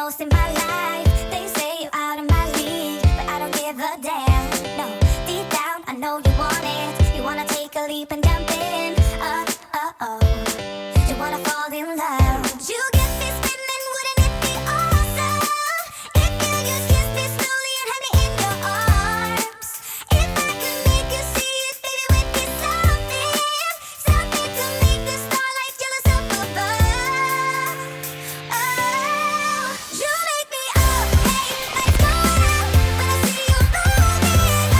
most in my life. They say you're out of my league, but I don't give a damn. No, deep down I know you want it. You wanna take a leap and jump in. You wanna fall in love. You get me spinning, wouldn't it be awesome if you just kiss me slowly and had me in your arms? If I could make you see it, baby, with me something to make the starlight jealous up above. Oh, you make me up, hey, let's go out. When I see you moving,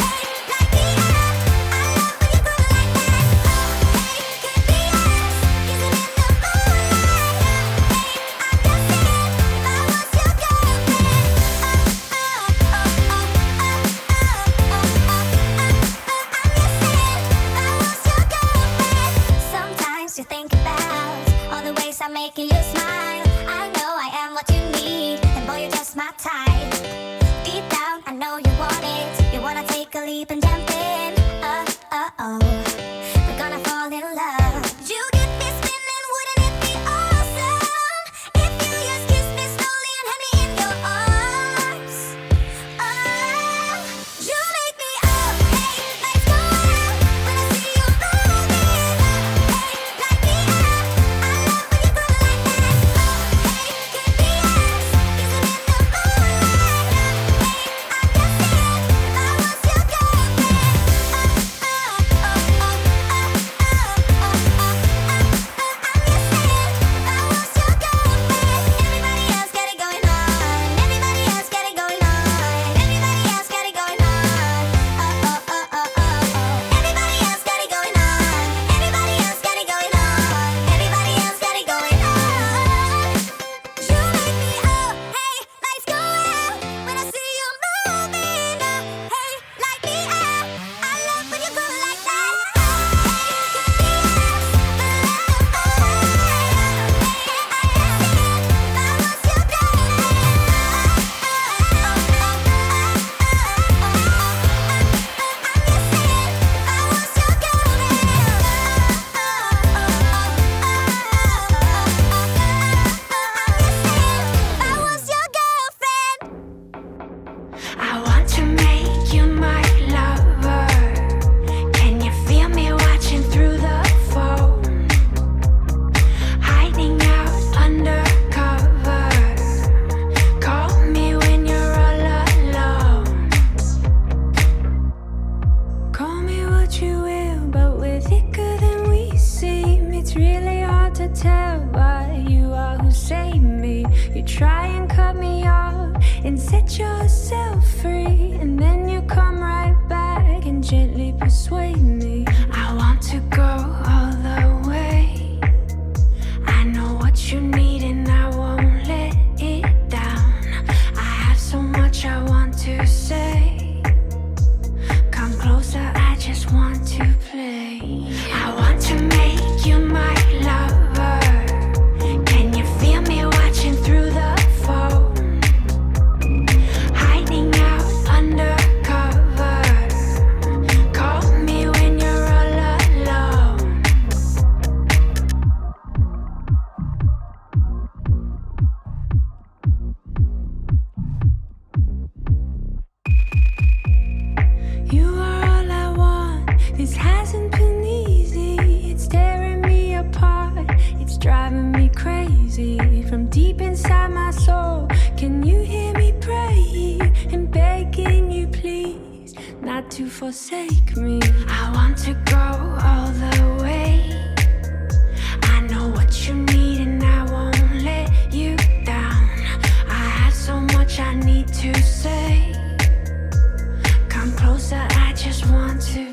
hey, like the air. I love when you go like that. Oh, hey, could be us, kissing in the moonlight. Hey, I'm just saying, if I was your girlfriend. Sometimes you think about all the ways I'm making you smile. I know I am what you need, and boy, you're just my type. Deep down, I know you want it. You wanna take a leap and jump in. We're gonna fall in love. You get me spinning, wouldn't it be awesome if you just kiss me slowly and had me in your arms? Oh, you make me up, hey, let's go out. When I see you moving, hey, like the air. I love when you go like that. Oh, hey, could be us, kissing in the moonlight. Hey, I'm just saying, if I was your girlfriend. I'm just saying, if I was your girlfriend. Everybody else got it going on. Everybody else got it going on. Everybody else got it going on. Everybody else got it going on. Everybody else got it going on. Everybody else got it going on. You make me up, hey, let's go out. When I see you moving, hey, like the air. I love when you go like that. Hey, could be us, I want to make you my lover. Can you feel me watching through the phone? Hiding out undercover. Call me when you're all alone. Call me what you will, but we're thicker than we seem. It's really hard to tell why you are who saved me. You try and cut me off and set yourself free, and then you come right back and gently persuade me. I want to go all the way. I know what you need and I won't let it down. I have so much I want to say. Come closer, I just want to play. I want to make you my lover. Can you feel me watching through the phone? Hiding out undercover. Call me when you're all alone. You are all I want. This hasn't been easy. It's tearing me apart. It's driving me crazy. From deep inside my soul, can you hear me pray and begging you please not to forsake me? I want to go all the way. I know what you need and I won't let you down. I have so much I need to say. Come closer, I just want to